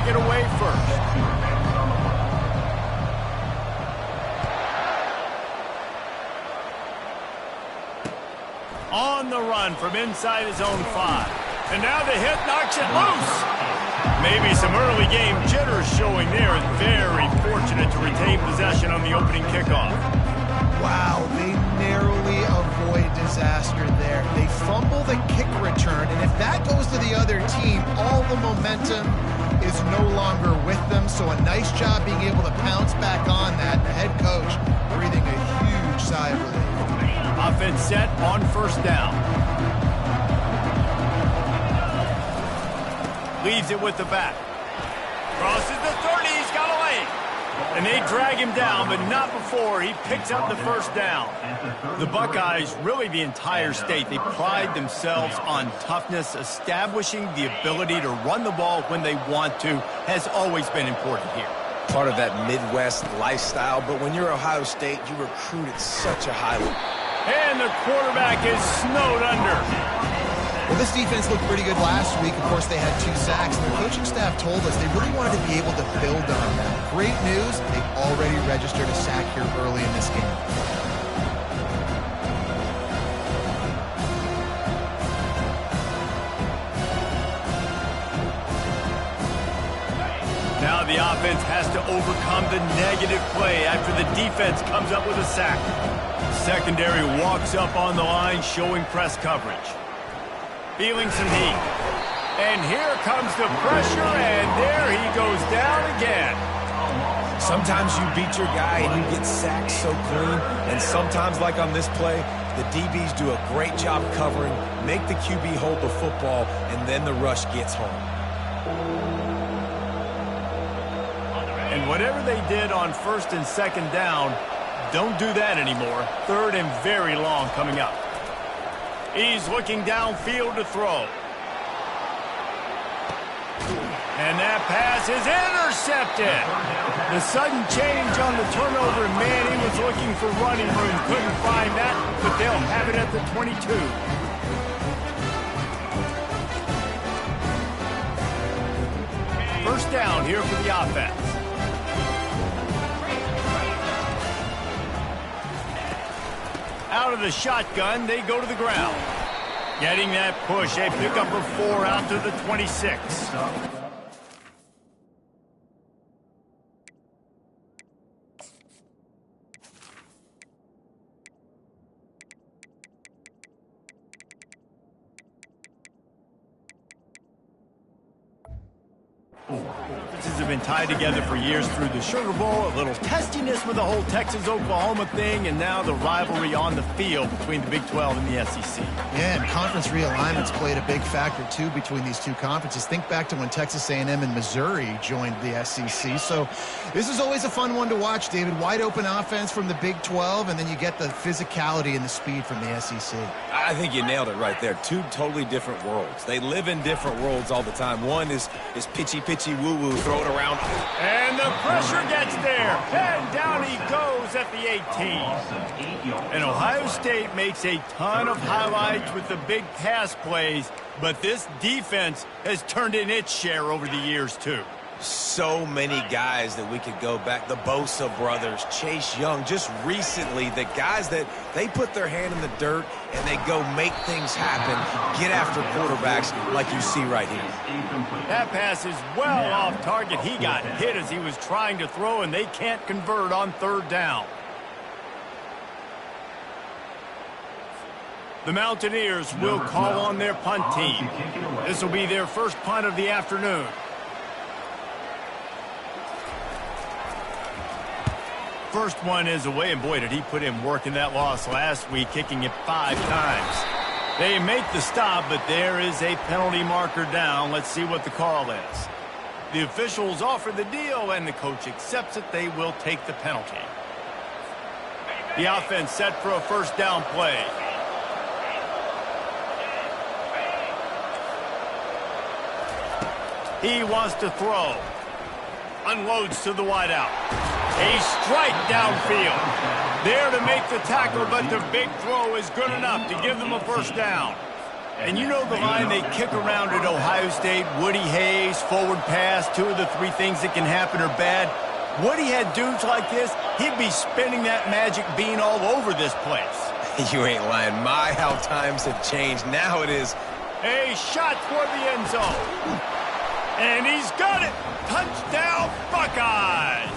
it away first. On the run from inside his own 5. And now the hit knocks it loose. Maybe some early game jitters showing there, and very fortunate to retain possession on the opening kickoff. Wow, they narrowly avoid disaster there. They fumble the kick return, and if that goes to the other team, all the momentum is no longer with them. So a nice job being able to pounce back on that. The head coach breathing a huge sigh of relief. Offense set on first down. Leaves it with the back. Crosses the 30, he's got a lane. And they drag him down, but not before he picks up the first down. The Buckeyes, really the entire state, they pride themselves on toughness. Establishing the ability to run the ball when they want to has always been important here. Part of that Midwest lifestyle, but when you're Ohio State, you recruit at such a high level. And the quarterback is snowed under. Well, this defense looked pretty good last week. Of course, they had 2 sacks. And the coaching staff told us they really wanted to be able to build on that. Great news, they've already registered a sack here early in this game. Now the offense has to overcome the negative play after the defense comes up with a sack. Secondary walks up on the line, showing press coverage. Feeling some heat. And here comes the pressure, and there he goes down again. Sometimes you beat your guy and you get sacked so clean, and sometimes, like on this play, the DBs do a great job covering, make the QB hold the football, and then the rush gets home. And whatever they did on first and second down, don't do that anymore. Third and very long coming up. He's looking downfield to throw. And that pass is intercepted. The sudden change on the turnover, and man, he was looking for running room. Couldn't find that, but they'll have it at the 22. First down here for the offense. Out of the shotgun, they go to the ground. Getting that push, a pickup of 4 out to the 26. Have been tied together for years through the Sugar Bowl, a little testiness with the whole Texas-Oklahoma thing, and now the rivalry on the field between the Big 12 and the SEC. Yeah, and conference realignments played a big factor, too, between these two conferences. Think back to when Texas A&M and Missouri joined the SEC. So this is always a fun one to watch, David. Wide open offense from the Big 12, and then you get the physicality and the speed from the SEC. I think you nailed it right there. 2 totally different worlds. They live in different worlds all the time. One is pitchy, woo-woo, throw it around. And the pressure gets there. And down he goes at the 18. And Ohio State makes a ton of highlights with the big pass plays, but this defense has turned in its share over the years, too. So many guys that we could go back. The Bosa brothers, Chase Young, just recently, the guys that they put their hand in the dirt and they go make things happen, get after quarterbacks like you see right here. That pass is well off target. He got hit as he was trying to throw, and they can't convert on third down. The Mountaineers will call on their punt team. This will be their first punt of the afternoon. First one is away, and boy, did he put in work in that loss last week, kicking it 5 times. They make the stop, but there is a penalty marker down. Let's see what the call is. The officials offer the deal, and the coach accepts it. They will take the penalty. The offense set for a first down play. He wants to throw. Unloads to the wideout. A strike downfield. There to make the tackle, but the big throw is good enough to give them a first down. And you know the line they kick around at Ohio State, Woody Hayes, forward pass, 2 of the 3 things that can happen are bad. Woody had dudes like this, he'd be spinning that magic bean all over this place. You ain't lying. My, how times have changed. Now it is a shot for the end zone. And he's got it. Touchdown, Buckeyes.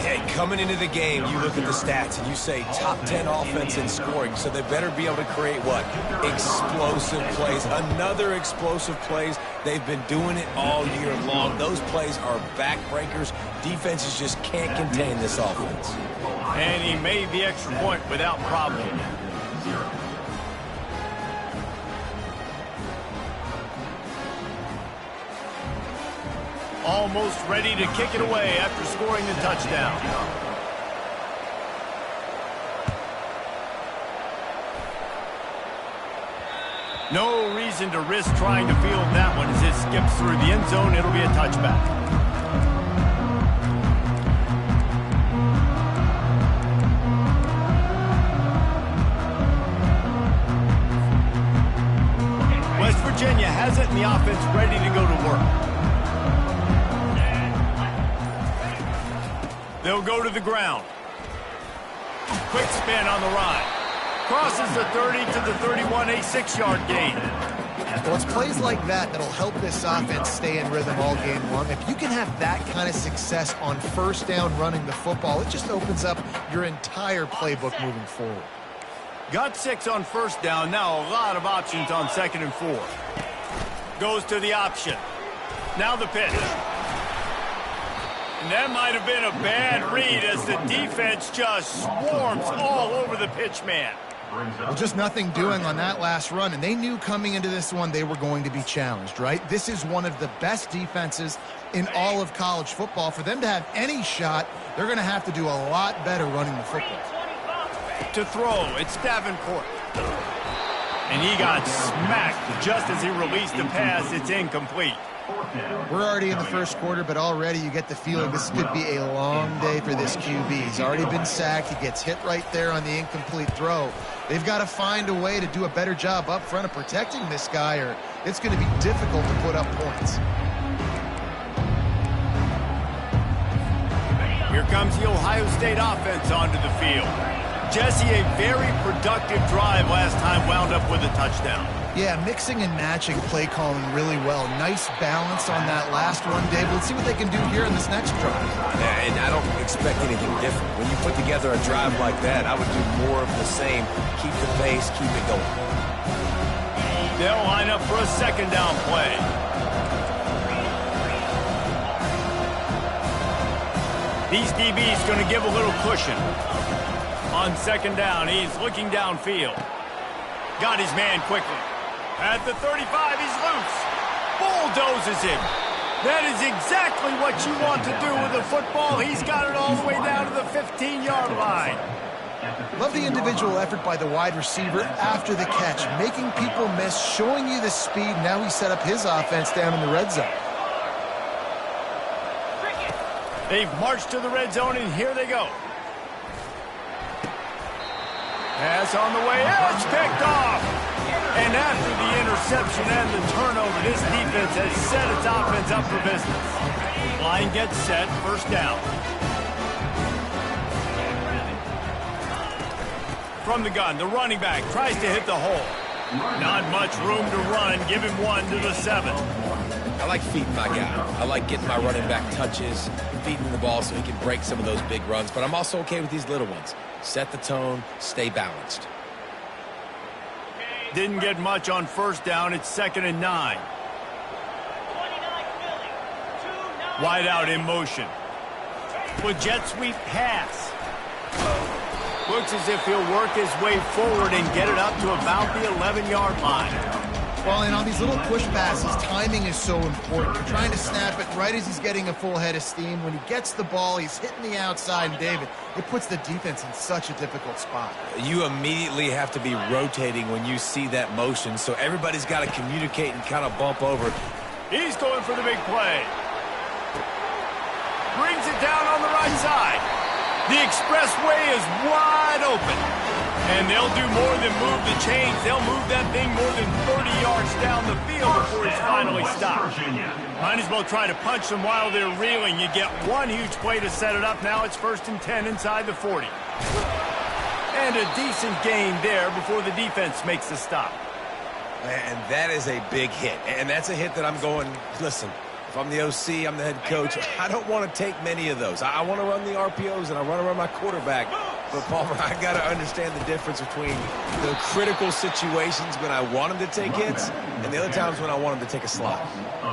Hey, coming into the game, you look at the stats and you say top 10 offense in scoring, so they better be able to create what? Explosive plays. Another explosive plays. They've been doing it all year long. Those plays are backbreakers. Defenses just can't contain this offense. And he made the extra point without problem. Almost ready to kick it away after scoring the touchdown. No reason to risk trying to field that one as it skips through the end zone. It'll be a touchback. West Virginia has it in the offense ready to go to work. They'll go to the ground. Quick spin on the ride. Crosses the 30 to the 31, a 6-yard gain. Well, it's plays like that that'll help this offense stay in rhythm all game long. If you can have that kind of success on first down running the football, it just opens up your entire playbook moving forward. Got 6 on first down. Now a lot of options on 2nd and 4. Goes to the option. Now the pitch. And that might have been a bad read as the defense just swarms all over the pitch man. Well, just nothing doing on that last run, and they knew coming into this one they were going to be challenged, right? This is one of the best defenses in all of college football. For them to have any shot, they're going to have to do a lot better running the football. To throw, it's Davenport. And he got smacked just as he released the pass. It's incomplete. We're already in the first quarter, but already you get the feeling this could be a long day for this QB. He's already been sacked. He gets hit right there on the incomplete throw. They've got to find a way to do a better job up front of protecting this guy, or it's going to be difficult to put up points. Here comes the Ohio State offense onto the field. Jesse, a very productive drive last time, wound up with a touchdown. Yeah, mixing and matching play calling really well. Nice balance on that last one, Dave. Let's see what they can do here in this next drive. Yeah, and I don't expect anything different. When you put together a drive like that, I would do more of the same. Keep the pace, keep it going. They'll line up for a 2nd down play. These DBs going to give a little cushion. On 2nd down, he's looking downfield. Got his man quickly. At the 35, he's loose. Bulldozes him. That is exactly what you want to do with a football. He's got it all the way down to the 15-yard line. Love the individual effort by the wide receiver after the catch, making people miss, showing you the speed. Now he set up his offense down in the red zone. They've marched to the red zone, and here they go. Pass on the way. It's picked off. And after the interception and the turnover, this defense has set its offense up for business. Line gets set. 1st down. From the gun, the running back tries to hit the hole. Not much room to run. Give him 1 to the 7. I like feeding my guy. I like getting my running back touches, feeding the ball so he can break some of those big runs. But I'm also okay with these little ones. Set the tone, stay balanced. Didn't get much on 1st down. It's 2nd and 9. Wide out in motion. With jet sweep pass. Looks as if he'll work his way forward and get it up to about the 11-yard line. Well, and on these little push passes, timing is so important. You're trying to snap it right as he's getting a full head of steam. When he gets the ball, he's hitting the outside, and David, it puts the defense in such a difficult spot. You immediately have to be rotating when you see that motion, so everybody's got to communicate and kind of bump over. He's going for the big play. Brings it down on the right side. The expressway is wide open. And they'll do more than move the chains. They'll move that thing more than 30 yards down the field before it's finally stopped. Might as well try to punch them while they're reeling. You get one huge play to set it up. Now it's 1st and 10 inside the 40. And a decent gain there before the defense makes the stop. And that is a big hit. And that's a hit that I'm going, listen, if I'm the OC, I'm the head coach, I don't want to take many of those. I want to run the RPOs and I want to run my quarterback. But, Palmer, I got to understand the difference between the critical situations when I want him to take hits and the other times when I want him to take a slot.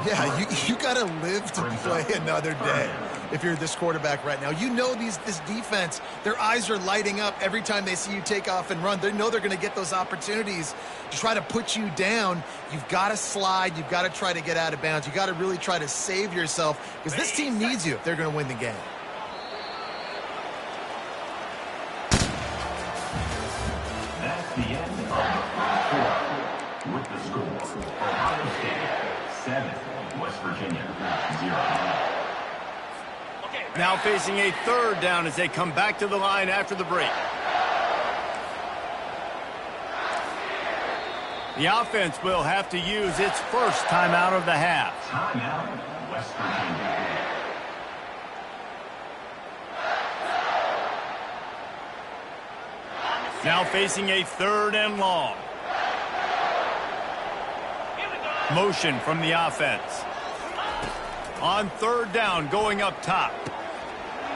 Yeah, you got to live to play another day if you're this quarterback right now. You know this defense, their eyes are lighting up every time they see you take off and run. They know they're going to get those opportunities to try to put you down. You've got to slide. You've got to try to get out of bounds. You've got to really try to save yourself because this team needs you if they're going to win the game. That's the end of the fourth with the score. Ohio State 7, West Virginia 0. Now facing a 3rd down as they come back to the line after the break. The offense will have to use its first timeout of the half. Timeout, West Virginia. Now facing a 3rd and long. Motion from the offense. On 3rd down, going up top.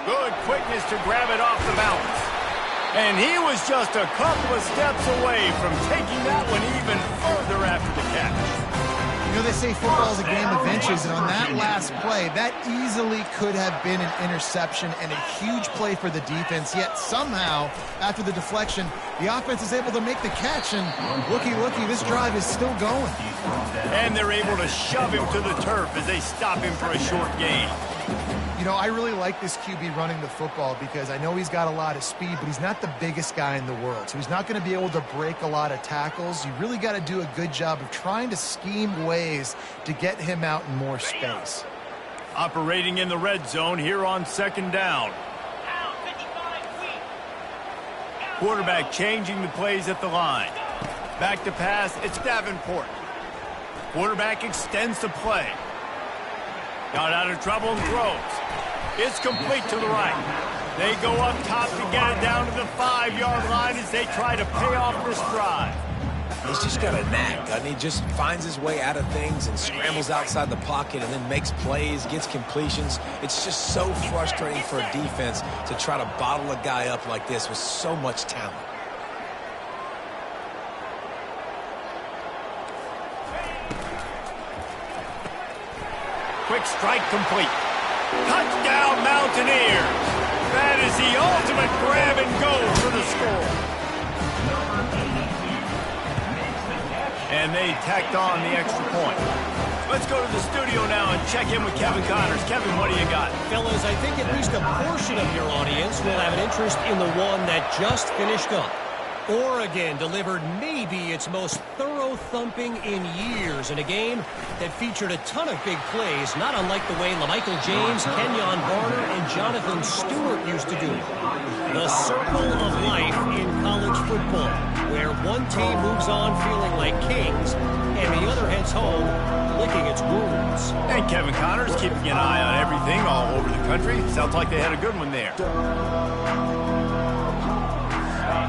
Good quickness to grab it off the bounce. And he was just a couple of steps away from taking that one even further after the catch. You know, they say football is a game of inches, and on that last play, that easily could have been an interception and a huge play for the defense, yet somehow, after the deflection, the offense is able to make the catch, and looky, this drive is still going. And they're able to shove him to the turf as they stop him for a short gain. You know, I really like this QB running the football because I know he's got a lot of speed, but he's not the biggest guy in the world. So he's not going to be able to break a lot of tackles. You really got to do a good job of trying to scheme ways to get him out in more space. Operating in the red zone here on 2nd down. Quarterback changing the plays at the line. Back to pass, it's Davenport. Quarterback extends the play. Got out of trouble and throws. It's complete to the right. They go up top to get it down to the 5-yard line as they try to pay off this drive. He's just got a knack, doesn't he? Just finds his way out of things and scrambles outside the pocket and then makes plays, gets completions. It's just so frustrating for a defense to try to bottle a guy up like this with so much talent. Quick strike complete. Touchdown Mountaineers. That is the ultimate grab and go for the score. And they tacked on the extra point. Let's go to the studio now and check in with Kevin Connors. Kevin, what do you got? Fellas, I think at least a portion of your audience will have an interest in the one that just finished up. Oregon delivered maybe its most thorough thumping in years in a game that featured a ton of big plays, not unlike the way LaMichael James, Kenyon Barner, and Jonathan Stewart used to do it. The circle of life in college football, where one team moves on feeling like kings, and the other heads home licking its wounds. And Kevin Connors keeping an eye on everything all over the country. Sounds like they had a good one there.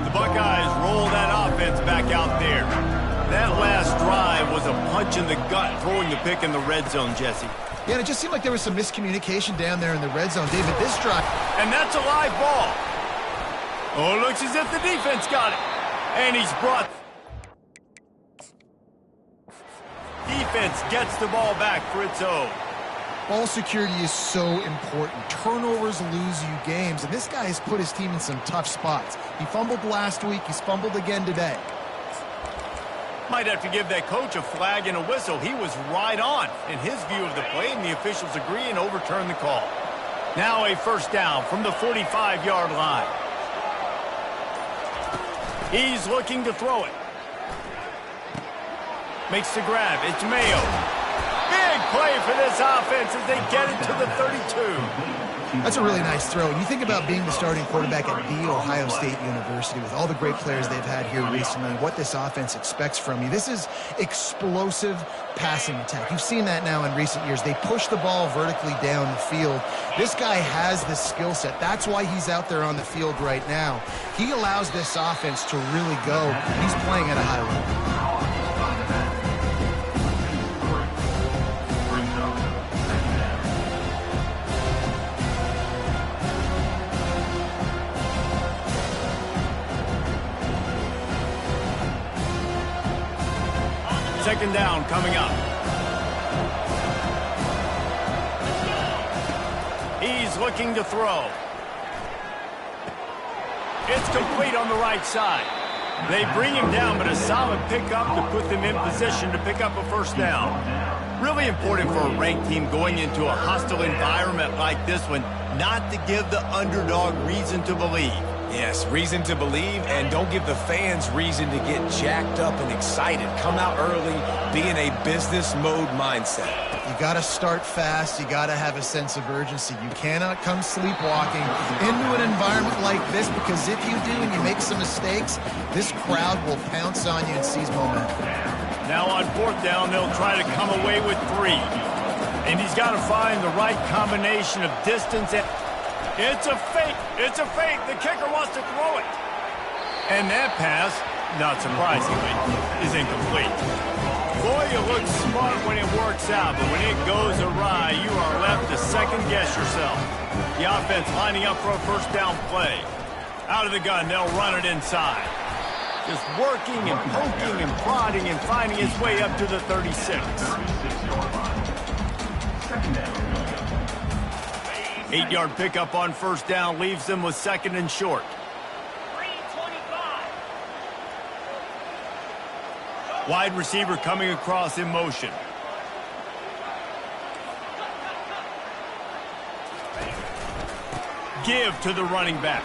The Buckeyes roll that offense back out there. That last drive was a punch in the gut, throwing the pick in the red zone, Jesse. Yeah, and it just seemed like there was some miscommunication down there in the red zone. David, this drive... And that's a live ball. Oh, it looks as if the defense got it. And he's brought... Defense gets the ball back for its own. Ball security is so important. Turnovers lose you games, and this guy has put his team in some tough spots. He fumbled last week. He's fumbled again today. Might have to give that coach a flag and a whistle. He was right on in his view of the play, and the officials agree and overturn the call. Now a 1st down from the 45-yard line. He's looking to throw it. Makes the grab. It's Mayo. Big play for this offense as they get it to the 32. That's a really nice throw. You think about being the starting quarterback at The Ohio State University with all the great players they've had here recently, what this offense expects from you. This is explosive passing attack. You've seen that now in recent years. They push the ball vertically down the field. This guy has this skill set. That's why he's out there on the field right now. He allows this offense to really go. He's playing at a high level. Second down coming up. He's looking to throw. It's complete on the right side. They bring him down, but a solid pickup to put them in position to pick up a first down. Really important for a ranked team going into a hostile environment like this one, not to give the underdog reason to believe. Yes, reason to believe, and don't give the fans reason to get jacked up and excited. Come out early, be in a business mode mindset. You got to start fast. You got to have a sense of urgency. You cannot come sleepwalking into an environment like this, because if you do and you make some mistakes, this crowd will pounce on you and seize momentum. Now on fourth down, they'll try to come away with 3. And he's got to find the right combination of distance and... It's a fake. It's a fake. The kicker wants to throw it. And that pass, not surprisingly, is incomplete. Boy, you look smart when it works out, but when it goes awry, you are left to second-guess yourself. The offense lining up for a first down play. Out of the gun, they'll run it inside. Just working and poking and prodding and finding his way up to the 36. Second down. 8-yard pickup on first down leaves them with second and short. 3:25. Wide receiver coming across in motion. Give to the running back.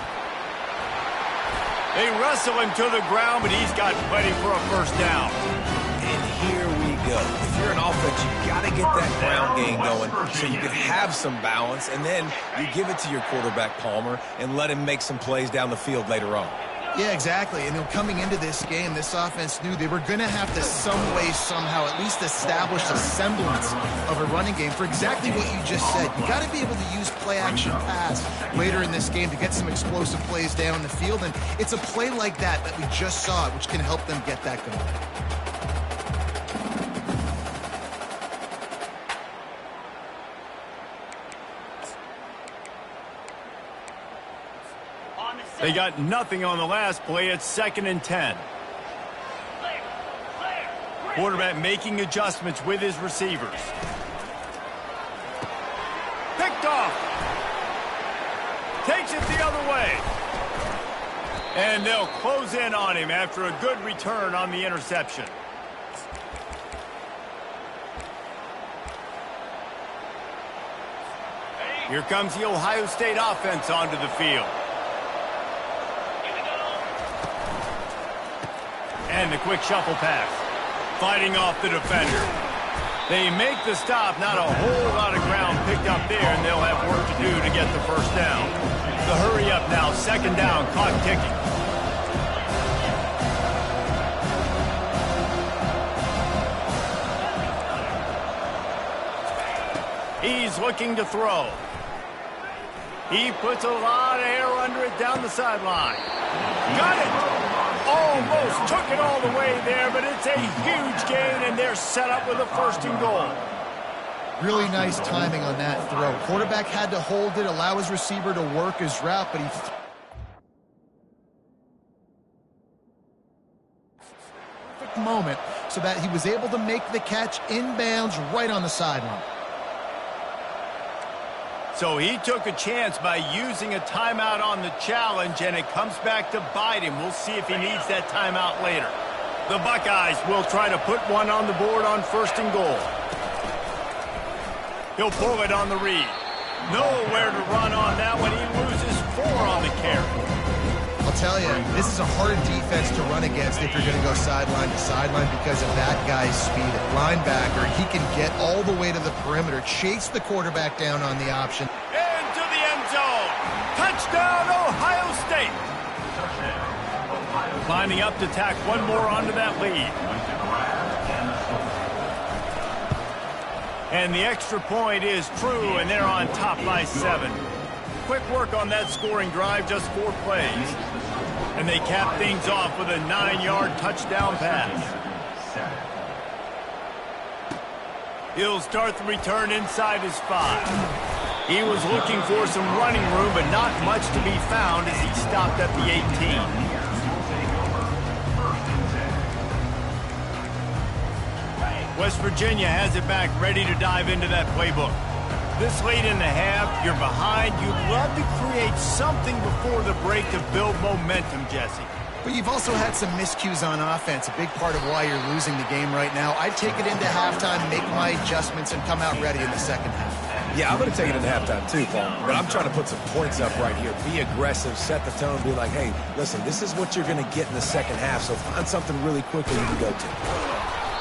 They wrestle him to the ground, but he's got plenty for a first down. And here we go. If you're an offense, you got to get that ground game going so you can have some balance, and then you give it to your quarterback, Palmer, and let him make some plays down the field later on. Yeah, exactly. And coming into this game, this offense knew they were going to have to some way, somehow, at least establish a semblance of a running game for exactly what you just said. You got to be able to use play-action pass later in this game to get some explosive plays down the field. And it's a play like that we just saw, which can help them get that going. They got nothing on the last play. It's 2nd and 10. Quarterback making adjustments with his receivers. Picked off. Takes it the other way. And they'll close in on him after a good return on the interception. Here comes the Ohio State offense onto the field. And the quick shuffle pass. Fighting off the defender. They make the stop. Not a whole lot of ground picked up there, and they'll have work to do to get the first down. The hurry up now. 2nd down. Clock ticking. He's looking to throw. He puts a lot of air under it down the sideline. Got it! Almost took it all the way there, but it's a huge gain, and they're set up with a 1st and goal. Really nice timing on that throw. Quarterback had to hold it, allow his receiver to work his route, but he... perfect moment so that he was able to make the catch inbounds right on the sideline. So he took a chance by using a timeout on the challenge, and it comes back to bite him. We'll see if he needs that timeout later. The Buckeyes will try to put one on the board on 1st and goal. He'll pull it on the read. Nowhere to run on that one. He loses 4 on the carry. I'll tell you, this is a hard defense to run against if you're going to go sideline to sideline because of that guy's speed. At linebacker, he can get all the way to the perimeter, chase the quarterback down on the option. Into the end Touchdown, Ohio State. Lining up to tack one more onto that lead. And the extra point is true, and they're on top by 7. Quick work on that scoring drive, just 4 plays. And they cap things off with a 9-yard touchdown pass. He'll start the return inside his 5. He was looking for some running room, but not much to be found as he stopped at the 18. West Virginia has it back, ready to dive into that playbook. This late in the half, you're behind. You'd love to create something before the break to build momentum, Jesse. But you've also had some miscues on offense, a big part of why you're losing the game right now. I'd take it into halftime, make my adjustments, and come out ready in the second half. Yeah, I'm going to take it into halftime too, Paul. But I'm trying to put some points up right here. Be aggressive, set the tone, be like, hey, listen, this is what you're going to get in the second half, so find something really quickly you can go to.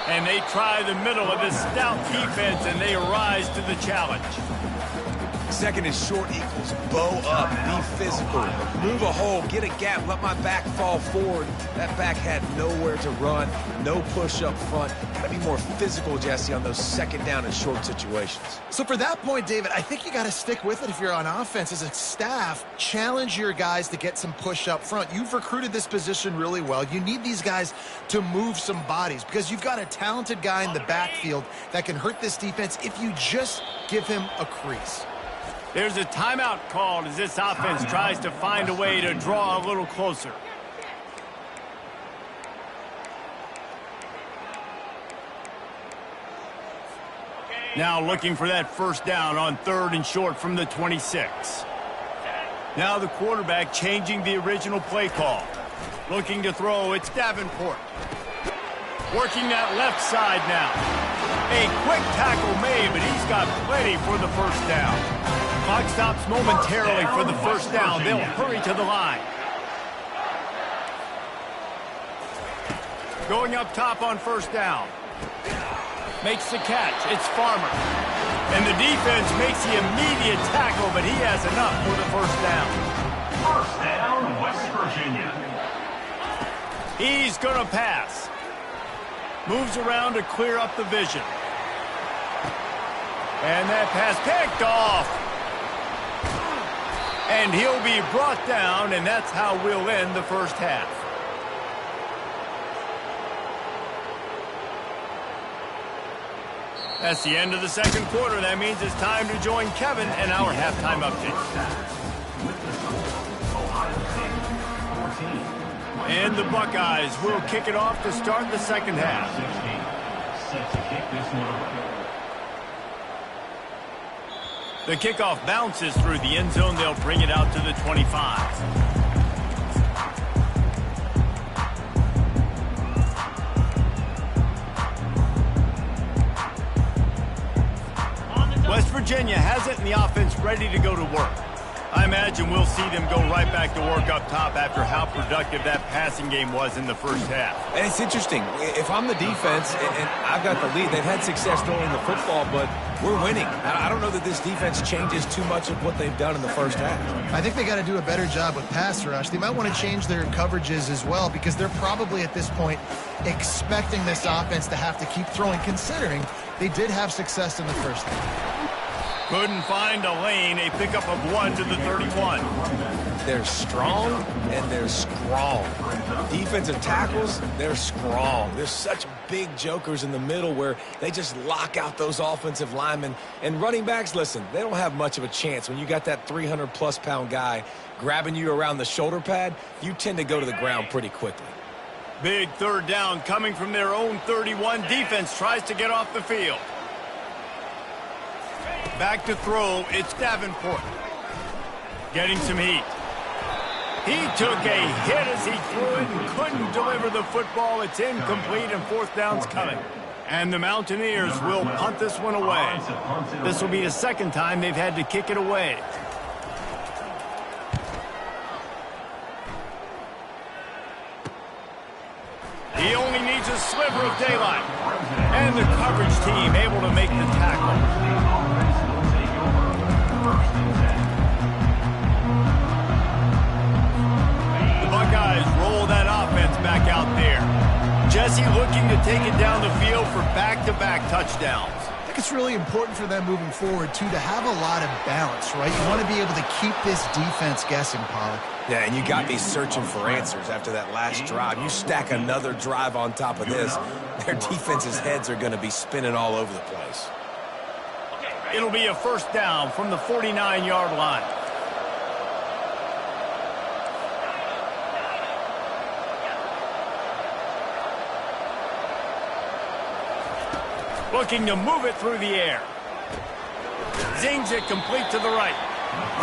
And they try the middle of this stout defense, and they rise to the challenge. Second is short equals. Bow up. Be physical. Move a hole. Get a gap. Let my back fall forward. That back had nowhere to run. No push up front. Got to be more physical, Jesse, on those second down and short situations. So for that point, David, I think you got to stick with it if you're on offense. As a staff, challenge your guys to get some push up front. You've recruited this position really well. You need these guys to move some bodies because you've got a talented guy in the backfield that can hurt this defense if you just give him a crease. There's a timeout called as this offense tries to find a way to draw a little closer. Now looking for that first down on 3rd and short from the 26. Now the quarterback changing the original play call. Looking to throw, it's Davenport. Working that left side now. A quick tackle made, but he's got plenty for the first down. Clock stops momentarily for the first down. They'll hurry to the line. Going up top on first down. Makes the catch. It's Farmer. And the defense makes the immediate tackle, but he has enough for the first down. First down, West Virginia. He's going to pass. Moves around to clear up the vision. And that pass picked off. And he'll be brought down, and that's how we'll end the first half. That's the end of the second quarter. That means it's time to join Kevin and our halftime update. And the Buckeyes will kick it off to start the second half. Set to kick this one away. The kickoff bounces through the end zone. They'll bring it out to the 25. West Virginia has it, and the offense ready to go to work. I imagine we'll see them go right back to work up top after how productive that passing game was in the first half. And it's interesting. If I'm the defense and I've got the lead, they've had success throwing the football, but we're winning. I don't know that this defense changes too much of what they've done in the first half. I think they got to do a better job with pass rush. They might want to change their coverages as well because they're probably at this point expecting this offense to have to keep throwing, considering they did have success in the first half. Couldn't find a lane. A pickup of 1 to the 31. They're strong and they're strong. Defensive tackles, they're strong. There's such big jokers in the middle where they just lock out those offensive linemen. And running backs, listen, they don't have much of a chance. When you got that 300-plus pound guy grabbing you around the shoulder pad, you tend to go to the ground pretty quickly. Big third down coming from their own 31. Defense tries to get off the field. Back to throw, it's Davenport. Getting some heat. He took a hit as he threw it and couldn't deliver the football. It's incomplete and fourth down's coming. And the Mountaineers will punt this one away. This will be the second time they've had to kick it away. He only needs a sliver of daylight. And the coverage team able to make the tackle. back-to-back touchdowns. I think it's really important for them moving forward, too, to have a lot of balance, right? You want to be able to keep this defense guessing, Pollack. Yeah, and you got me searching for answers after that last drive. You stack another drive on top of this, their defense's heads are going to be spinning all over the place. It'll be a first down from the 49-yard line. Looking to move it through the air. Zings it complete to the right.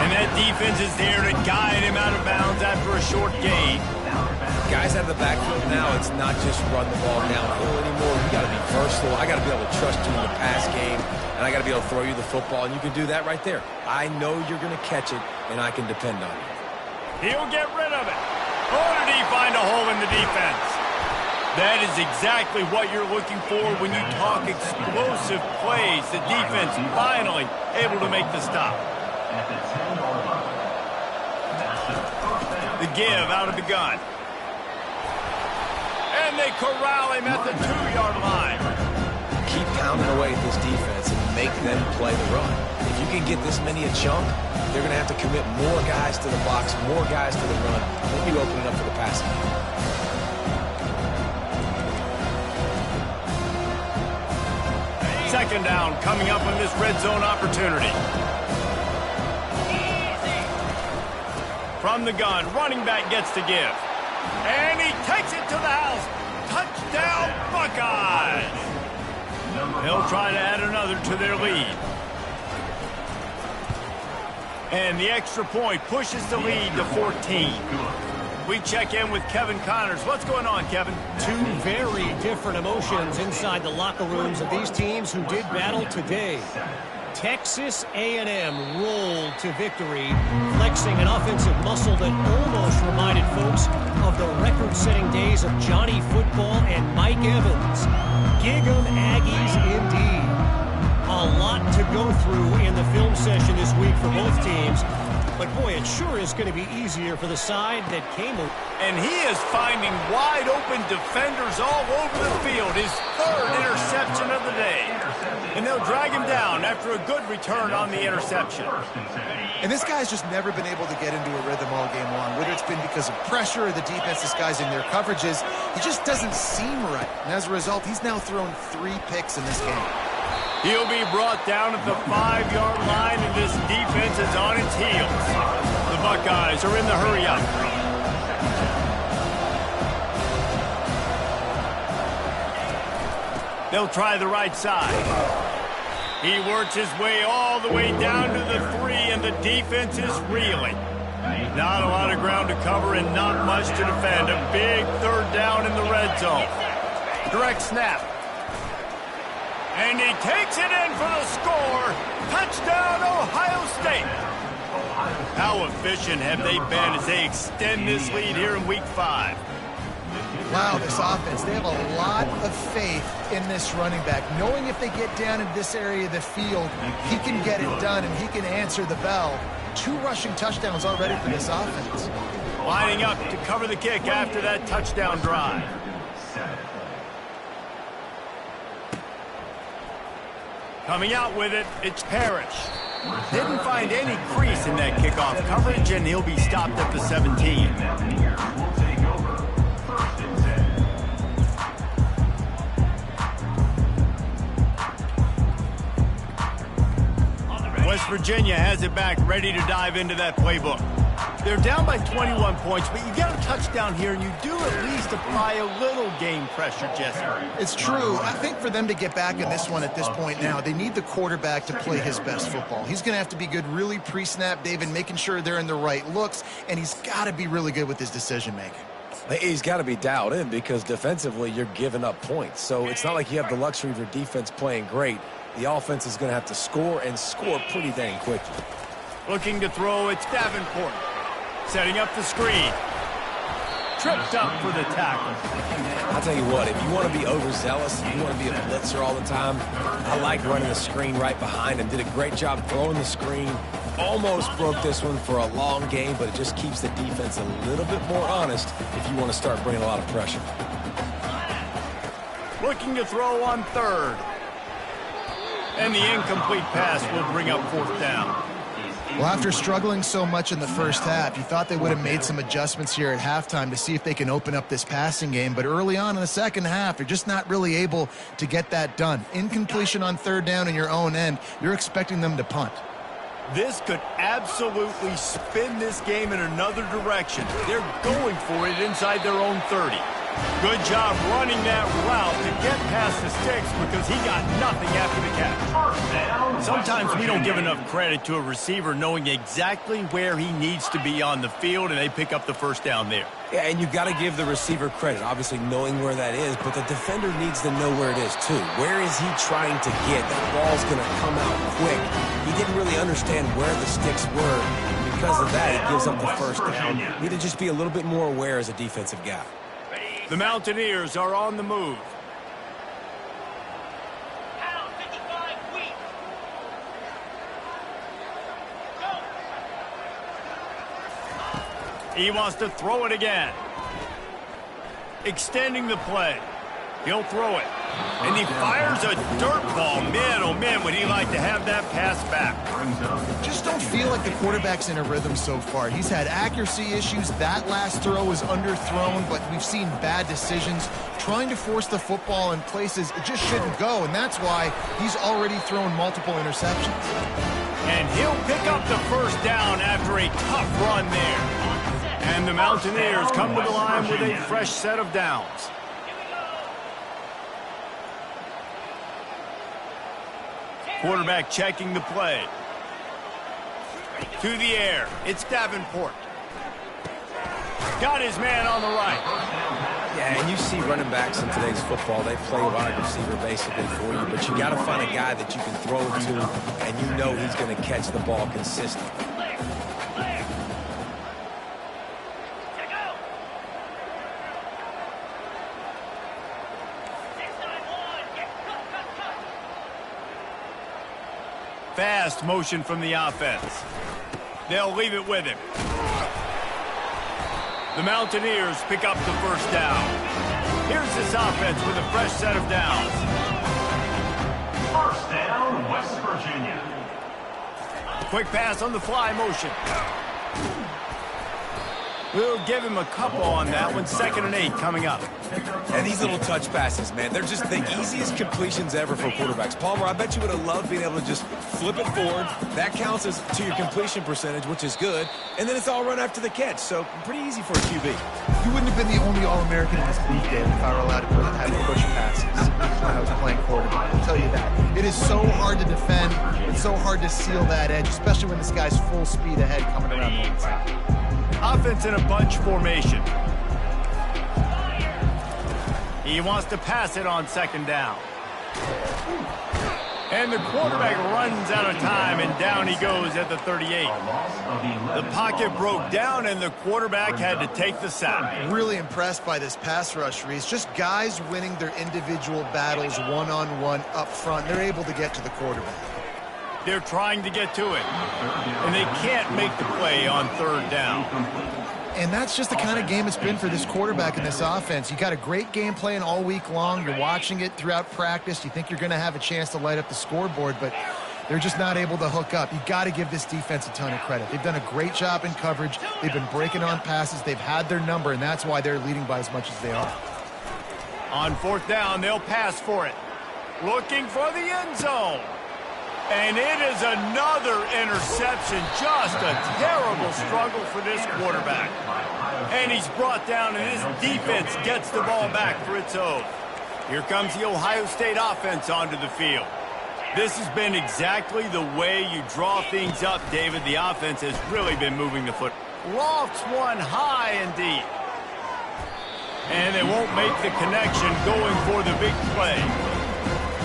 And that defense is there to guide him out of bounds after a short gain. Guys out of the backfield now, it's not just run the ball downhill anymore. You got to be versatile. I got to be able to trust you in the pass game, and I got to be able to throw you the football, and you can do that right there. I know you're going to catch it, and I can depend on you. He'll get rid of it. Oh, did he find a hole in the defense? That is exactly what you're looking for when you talk explosive plays. The defense finally able to make the stop. The give out of the gun. And they corral him at the 2-yard line. Keep pounding away at this defense and make them play the run. If you can get this many a chunk, they're going to have to commit more guys to the box, more guys to the run. Then you open it up for the passing game. Second down coming up on this red zone opportunity. From the gun, running back gets to give. And he takes it to the house. Touchdown, Buckeyes! They'll try to add another to their lead. And the extra point pushes the lead to 14. We check in with Kevin Connors. What's going on, Kevin? Two very different emotions inside the locker rooms of these teams who did battle today. Texas A&M rolled to victory, flexing an offensive muscle that almost reminded folks of the record-setting days of Johnny Football and Mike Evans. Gig 'em Aggies indeed. A lot to go through in the film session this week for both teams. But, boy, it sure is going to be easier for the side that came. And he is finding wide-open defenders all over the field. His third interception of the day. And they'll drag him down after a good return on the interception. And this guy's just never been able to get into a rhythm all game long, whether it's been because of pressure or the defense disguising their coverages. He just doesn't seem right. And as a result, he's now thrown 3 picks in this game. He'll be brought down at the 5-yard line, and this defense is on its heels. The Buckeyes are in the hurry-up. They'll try the right side. He works his way all the way down to the 3, and the defense is reeling. Not a lot of ground to cover and not much to defend. A big third down in the red zone. Direct snap. And he takes it in for the score. Touchdown, Ohio State. How efficient have they been as they extend this lead here in Week 5? Wow, this offense, they have a lot of faith in this running back. Knowing if they get down in this area of the field, he can get it done and he can answer the bell. 2 rushing touchdowns already for this offense. Lining up to cover the kick after that touchdown drive. Coming out with it, it's Parrish. Didn't find any crease in that kickoff coverage, and he'll be stopped at the 17. West Virginia has it back, ready to dive into that playbook. They're down by 21 points, but you get a touchdown here, and you do at least apply a little game pressure, Jesse. It's true. I think for them to get back in this one at this point now, they need the quarterback to play his best football. He's going to have to be good really pre-snap, David, making sure they're in the right looks, and he's got to be really good with his decision-making. He's got to be dialed in because defensively you're giving up points. So it's not like you have the luxury of your defense playing great. The offense is going to have to score and score pretty dang quickly. Looking to throw, it's Davenport. Setting up the screen. Tripped up for the tackle. I'll tell you what, if you want to be overzealous, if you want to be a blitzer all the time, I like running the screen right behind him. Did a great job throwing the screen. Almost broke this one for a long game, but it just keeps the defense a little bit more honest if you want to start bringing a lot of pressure. Looking to throw on third. And the incomplete pass will bring up fourth down. Well, after struggling so much in the first half, you thought they would have made some adjustments here at halftime to see if they can open up this passing game. But early on in the second half, they're just not really able to get that done. Incompletion on third down in your own end, you're expecting them to punt. This could absolutely spin this game in another direction. They're going for it inside their own 30. Good job running that route to get past the sticks because he got nothing after the catch. Sometimes we don't give enough credit to a receiver knowing exactly where he needs to be on the field, and they pick up the first down there. Yeah, and you got to give the receiver credit, obviously knowing where that is, but the defender needs to know where it is too. Where is he trying to get? That ball's going to come out quick. He didn't really understand where the sticks were. Because of that, he gives up the first down. Need to just be a little bit more aware as a defensive guy. The Mountaineers are on the move. He wants to throw it again. Extending the play. He'll throw it. And he fires a dirt ball. Man, oh man, would he like to have that pass back. Just don't feel like the quarterback's in a rhythm so far. He's had accuracy issues. That last throw was underthrown, but we've seen bad decisions. Trying to force the football in places it just shouldn't go, and that's why he's already thrown multiple interceptions. And he'll pick up the first down after a tough run there. And the Mountaineers come to the line with a fresh set of downs. Quarterback checking the play. To the air. It's Davenport. Got his man on the right. Yeah, and you see running backs in today's football, they play wide receiver basically for you, but you got to find a guy that you can throw to, and you know he's going to catch the ball consistently. Fast motion from the offense. They'll leave it with him. The Mountaineers pick up the first down. Here's this offense with a fresh set of downs. First down, West Virginia. Quick pass on the fly motion. We'll give him a couple on that one. 2nd and 8 coming up. And these little touch passes, man, they're just the easiest completions ever for quarterbacks. Palmer, I bet you would have loved being able to just flip it forward. That counts as to your completion percentage, which is good. And then it's all run after the catch, so pretty easy for a QB. You wouldn't have been the only All-American in this league, David, if I were allowed to have push passes when I was playing quarterback. I'll tell you that. It is so hard to defend. It's so hard to seal that edge, especially when this guy's full speed ahead coming around the inside. Offense in a bunch formation. He wants to pass it on 2nd down. And the quarterback runs out of time, and down he goes at the 38. The pocket broke down, and the quarterback had to take the sack. Really impressed by this pass rush, Reese. Just guys winning their individual battles one-on-one up front. They're able to get to the quarterback. They're trying to get to it, and they can't make the play on 3rd down. And that's just the kind of game it's been for this quarterback in this offense. You got a great game plan all week long. You're watching it throughout practice. You think you're going to have a chance to light up the scoreboard, but they're just not able to hook up. You got to give this defense a ton of credit. They've done a great job in coverage. They've been breaking on passes. They've had their number, and that's why they're leading by as much as they are. On 4th down, they'll pass for it. Looking for the end zone. And it is another interception. Just a terrible struggle for this quarterback. And he's brought down, and his defense gets the ball back for its own. Here comes the Ohio State offense onto the field. This has been exactly the way you draw things up, David. The offense has really been moving the foot. Lofts one high and deep. And they won't make the connection going for the big play.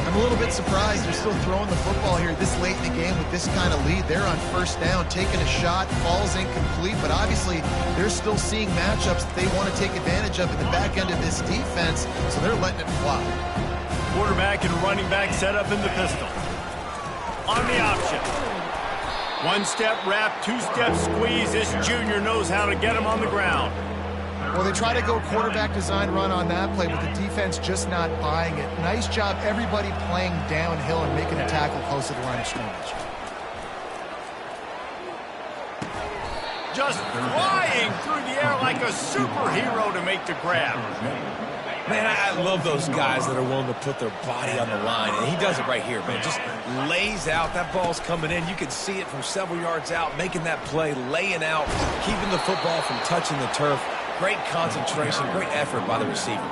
I'm a little bit surprised they're still throwing the football here this late in the game with this kind of lead. They're on 1st down, taking a shot, falls incomplete, but obviously they're still seeing matchups that they want to take advantage of at the back end of this defense, so they're letting it fly. Quarterback and running back set up in the pistol. On the option. 1-step wrap, 2-step squeeze. This junior knows how to get him on the ground. Well, they try to go quarterback design run on that play, but the defense just not buying it. Nice job, everybody playing downhill and making a tackle close to the line of scrimmage. Just flying through the air like a superhero to make the grab. Man, I love those guys that are willing to put their body on the line, and he does it right here, man. Just lays out. That ball's coming in. You can see it from several yards out, making that play, laying out, keeping the football from touching the turf. Great concentration, great effort by the receiver.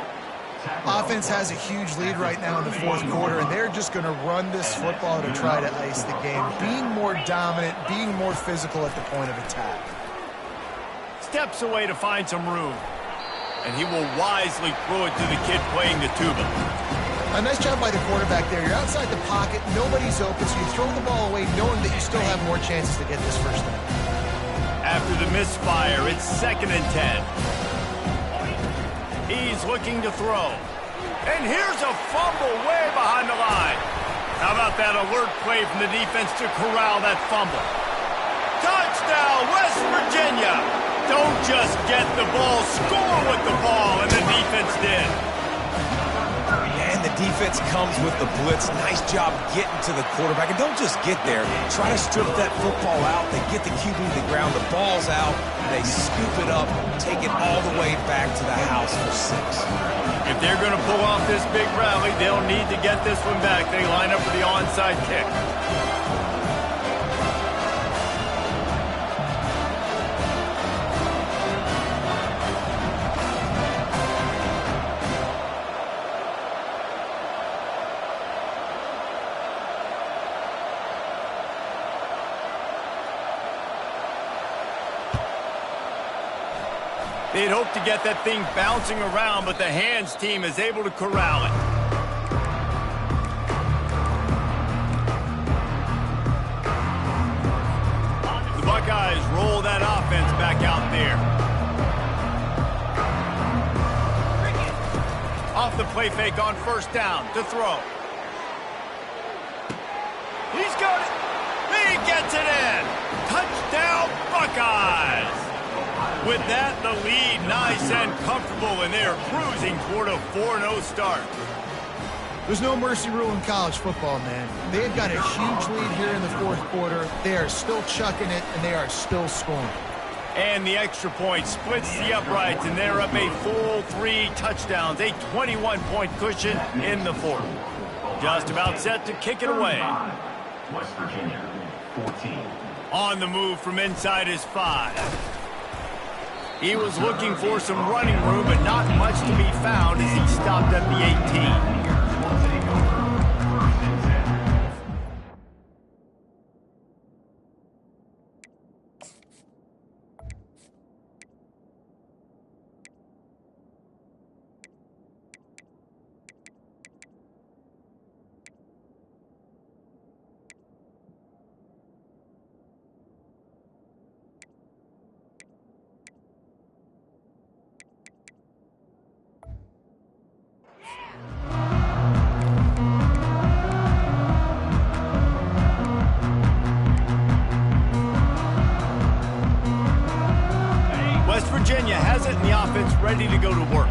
Offense has a huge lead right now in the fourth quarter, and they're just going to run this football to try to ice the game, being more dominant, being more physical at the point of attack. Steps away to find some room. And he will wisely throw it to the kid playing the tuba. A nice job by the quarterback there. You're outside the pocket, nobody's open, so you throw the ball away knowing that you still have more chances to get this first down. After the misfire, it's 2nd and 10. He's looking to throw. And here's a fumble way behind the line. How about that alert play from the defense to corral that fumble? Touchdown, West Virginia! Don't just get the ball, score with the ball, and the defense did. And the defense comes with the blitz. Nice job getting to the quarterback. And don't just get there. Try to strip that football out. They get the QB to the ground. The ball's out. They scoop it up, take it all the way back to the house for 6. If they're going to pull off this big rally, they'll need to get this one back. They line up for the onside kick. They'd hope to get that thing bouncing around, but the hands team is able to corral it. The Buckeyes roll that offense back out there. Off the play fake on first down to throw. He's got it. He gets it in. Touchdown, Buckeyes. With that, the lead nice and comfortable, and they're cruising toward a 4-0 start. There's no mercy rule in college football, man. They've got a huge lead here in the fourth quarter. They are still chucking it, and they are still scoring. And the extra point splits the uprights, and they're up a full 3 touchdowns, a 21-point cushion in the fourth. Just about set to kick it away. West Virginia, 14. On the move from inside his 5. He was looking for some running room, but not much to be found as he stopped at the 18. Virginia has it, and the offense ready to go to work.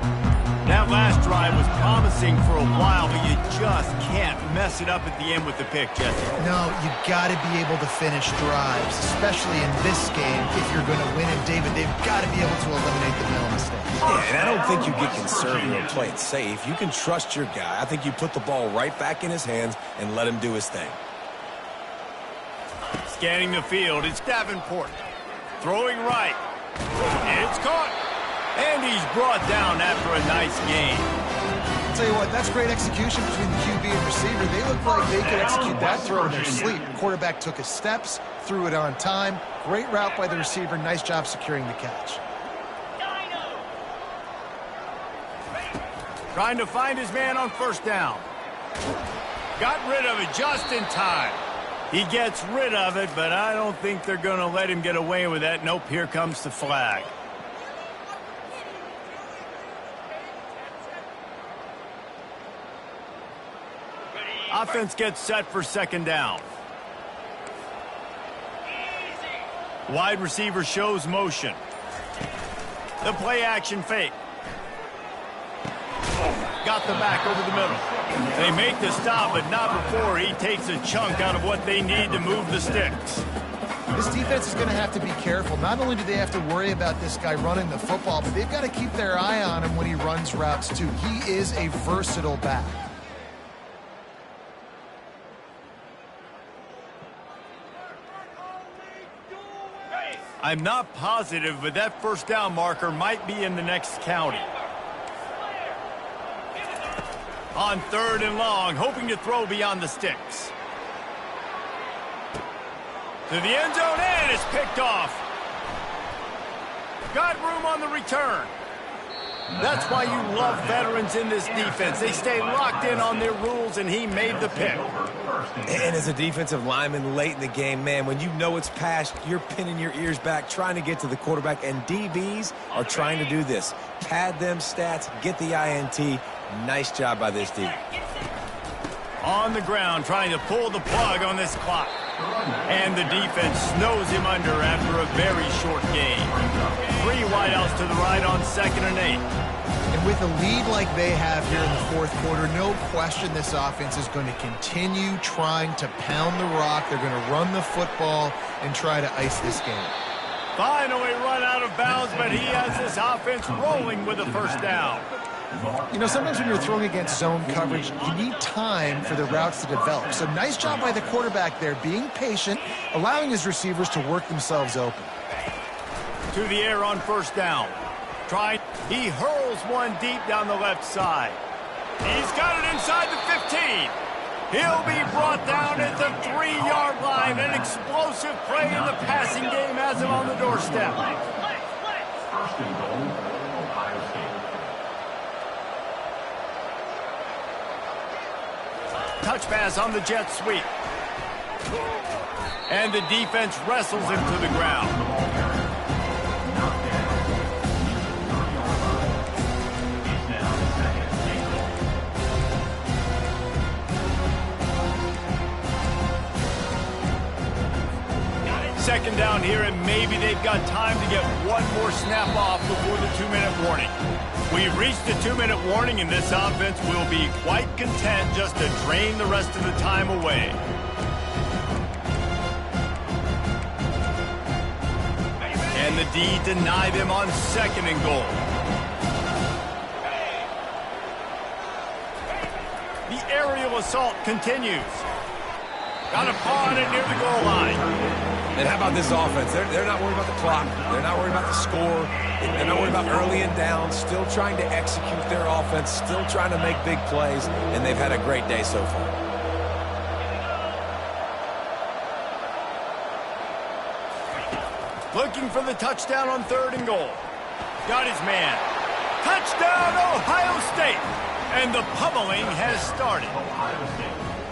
That last drive was promising for a while, but you just can't mess it up at the end with the pick, Jesse. No, you got to be able to finish drives, especially in this game. If you're going to win it, David, they've got to be able to eliminate the middle mistakes. Yeah, and I don't think you get conservative or play it safe. You can trust your guy. I think you put the ball right back in his hands and let him do his thing. Scanning the field, it's Davenport. Throwing right. It's caught. And he's brought down after a nice game. I'll tell you what, that's great execution between the QB and receiver. They look like they could execute that throw in their sleep. Quarterback took his steps, threw it on time. Great route by the receiver. Nice job securing the catch. Trying to find his man on first down. Got rid of it just in time. He gets rid of it, but I don't think they're going to let him get away with that. Nope, here comes the flag. Offense gets set for second down. Wide receiver shows motion. The play action fake. Got the back over the middle. They make the stop, but not before he takes a chunk out of what they need to move the sticks. This defense is going to have to be careful. Not only do they have to worry about this guy running the football, but they've got to keep their eye on him when he runs routes too. He is a versatile back. I'm not positive, but that first down marker might be in the next county. On 3rd and long, hoping to throw beyond the sticks. To the end zone, and it's picked off. Got room on the return. That's why you love veterans in this defense. They stay locked in on their rules, and he made the pick. And as a defensive lineman late in the game, man, when you know it's past, you're pinning your ears back, trying to get to the quarterback, and DBs are trying to do this. Pad them stats, get the INT. Nice job by this D. On the ground, trying to pull the plug on this clock. And the defense snows him under after a very short game. 3 wideouts to the right on 2nd and 8. And with a lead like they have here in the 4th quarter, no question this offense is going to continue trying to pound the rock. They're going to run the football and try to ice this game. Finally run out of bounds, but he has this offense rolling with a first down. You know, sometimes when you're throwing against zone coverage, you need time for the routes to develop. So nice job by the quarterback there, being patient, allowing his receivers to work themselves open. To the air on 1st down. He hurls one deep down the left side. He's got it inside the 15. He'll be brought down at the 3-yard line. An explosive play in the passing game has him on the doorstep. 1st and goal, Ohio State. Touch pass on the jet sweep. And the defense wrestles him to the ground. Second down here, and maybe they've got time to get one more snap off before the 2-minute warning. We've reached the 2-minute warning, and this offense will be quite content just to drain the rest of the time away. And the D deny them on 2nd and goal. The aerial assault continues. Got a paw on it near the goal line. And how about this offense? They're not worried about the clock. They're not worried about the score. They're not worried about early and down. Still trying to execute their offense. Still trying to make big plays. And they've had a great day so far. Looking for the touchdown on 3rd and goal. Got his man. Touchdown, Ohio State! And the pummeling has started.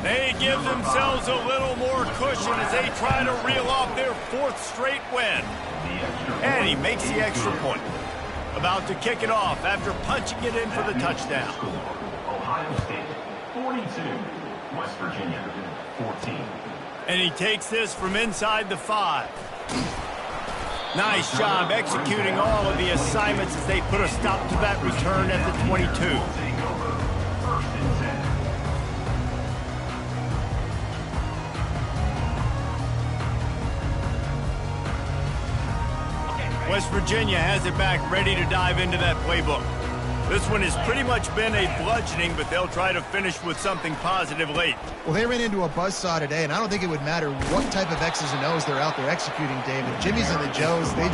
They give themselves a little more cushion as they try to reel off their 4th straight win. And he makes the extra point. About to kick it off after punching it in for the touchdown. Ohio State 42, West Virginia 14. And he takes this from inside the 5. Nice job executing all of the assignments as they put a stop to that return at the 22. West Virginia has it back, ready to dive into that playbook. This one has pretty much been a bludgeoning, but they'll try to finish with something positive late. Well, they ran into a buzzsaw today, and I don't think it would matter what type of X's and O's they're out there executing, David. Jimmy's and the Joes, they're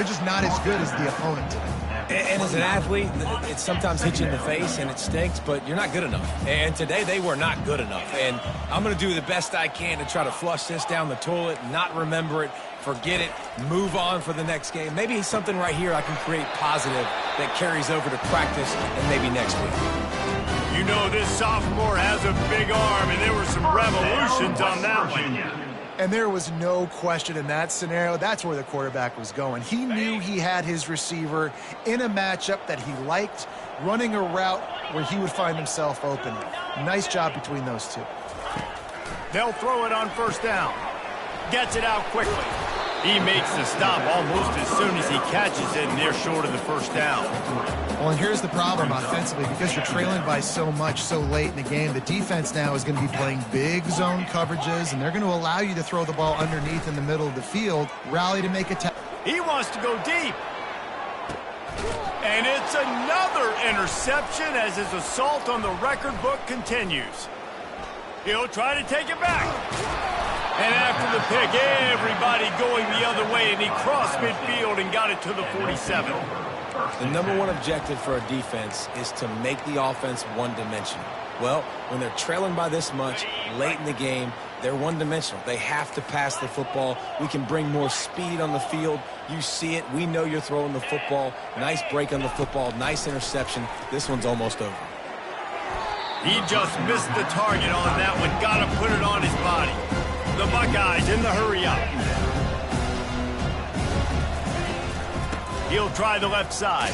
just not as good as the opponent today. And as an athlete, it sometimes hits you in the face and it stinks, but you're not good enough. And today they were not good enough. And I'm going to do the best I can to try to flush this down the toilet, not remember it, forget it, move on for the next game. Maybe something right here I can create positive that carries over to practice and maybe next week. You know this sophomore has a big arm, and there were some revolutions on that one. And there was no question in that scenario. That's where the quarterback was going. He knew he had his receiver in a matchup that he liked, running a route where he would find himself open. Nice job between those two. They'll throw it on 1st down. Gets it out quickly. He makes the stop almost as soon as he catches it, and they're short of the first down. Well, and here's the problem offensively. Because you're trailing by so much so late in the game, the defense now is going to be playing big zone coverages, and they're going to allow you to throw the ball underneath in the middle of the field, rally to make a tackle. He wants to go deep. And it's another interception as his assault on the record book continues. He'll try to take it back. And after the pick, everybody going the other way, and he crossed midfield and got it to the 47. The number one objective for a defense is to make the offense one-dimensional. Well, when they're trailing by this much late in the game, they're one-dimensional. They have to pass the football. We can bring more speed on the field. You see it. We know you're throwing the football. Nice break on the football. Nice interception. This one's almost over. He just missed the target on that one. Got to put it on his body. The Buckeyes in the hurry-up. He'll try the left side.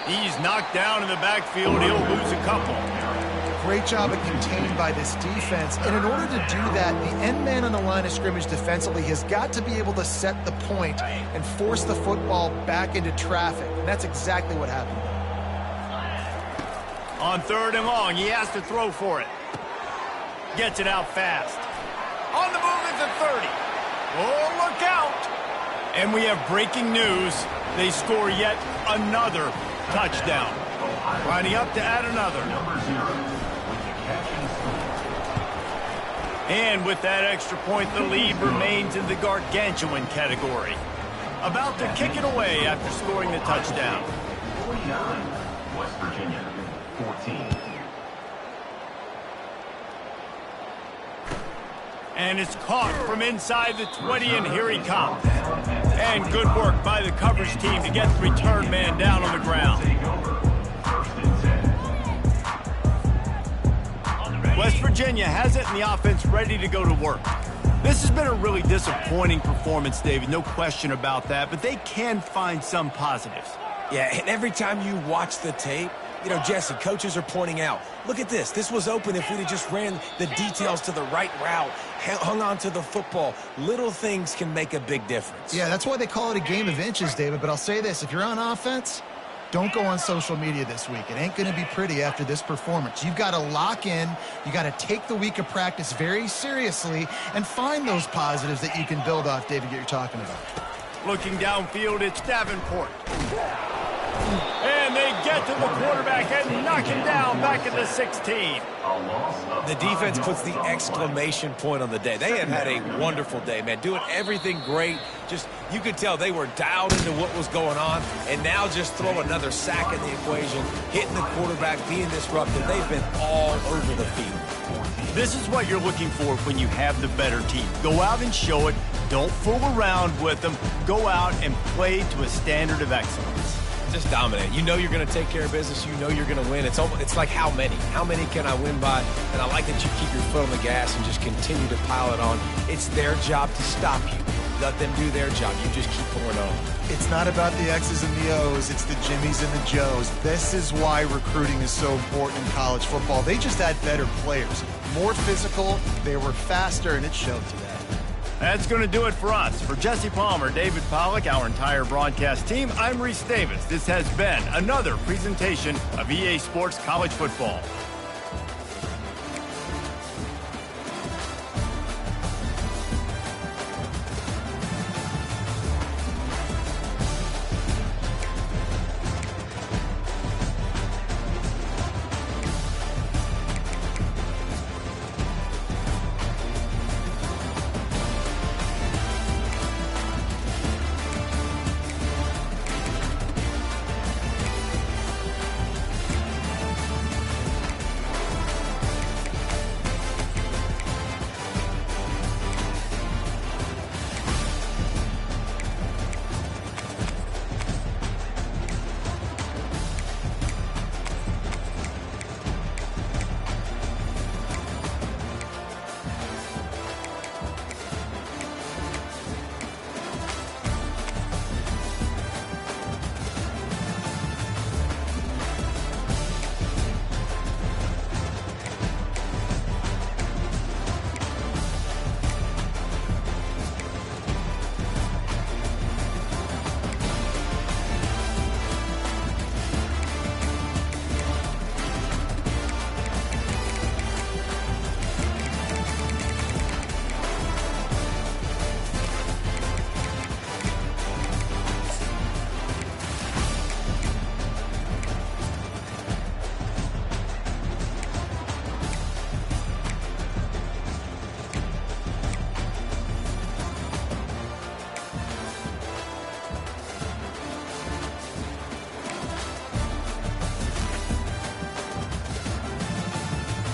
He's knocked down in the backfield. He'll lose a couple. Great job of contained by this defense. And in order to do that, the end man on the line of scrimmage defensively has got to be able to set the point and force the football back into traffic. And that's exactly what happened. On 3rd and long, he has to throw for it. Gets it out fast. On the move at the 30. Oh, look out. And we have breaking news. They score yet another touchdown. Lining up to add another. Number 0. And with that extra point, the lead remains in the gargantuan category. About to kick it away after scoring the touchdown. 49, West Virginia, 14. And it's caught from inside the 20, and here he comes. And good work by the coverage team to get the return man down on the ground. West Virginia has it, and the offense ready to go to work. This has been a really disappointing performance, David, no question about that, but they can find some positives. Yeah, and every time you watch the tape, you know, Jesse, coaches are pointing out, look at this. This was open if we'd have just ran the details to the right route, hung on to the football. Little things can make a big difference. Yeah, that's why they call it a game of inches, David. But I'll say this, if you're on offense, don't go on social media this week. It ain't going to be pretty after this performance. You've got to lock in. You got to take the week of practice very seriously and find those positives that you can build off, David, that you're talking about. Looking downfield, it's Davenport. And they get to the quarterback and knock him down back at the 16. The defense puts the exclamation point on the day. They have had a wonderful day, man. Doing everything great. Just, you could tell they were dialed into what was going on. And now just throw another sack in the equation, hitting the quarterback, being disruptive. They've been all over the field. This is what you're looking for when you have the better team. Go out and show it. Don't fool around with them. Go out and play to a standard of excellence. Just dominate. You know you're going to take care of business. You know you're going to win. It's like how many? How many can I win by? And I like that you keep your foot on the gas and just continue to pile it on. It's their job to stop you. Let them do their job. You just keep pouring on. It's not about the X's and the O's. It's the Jimmies and the Joes. This is why recruiting is so important in college football. They just had better players. More physical. They were faster, and it showed today. That's going to do it for us. For Jesse Palmer, David Pollack, our entire broadcast team, I'm Reese Davis. This has been another presentation of EA Sports College Football.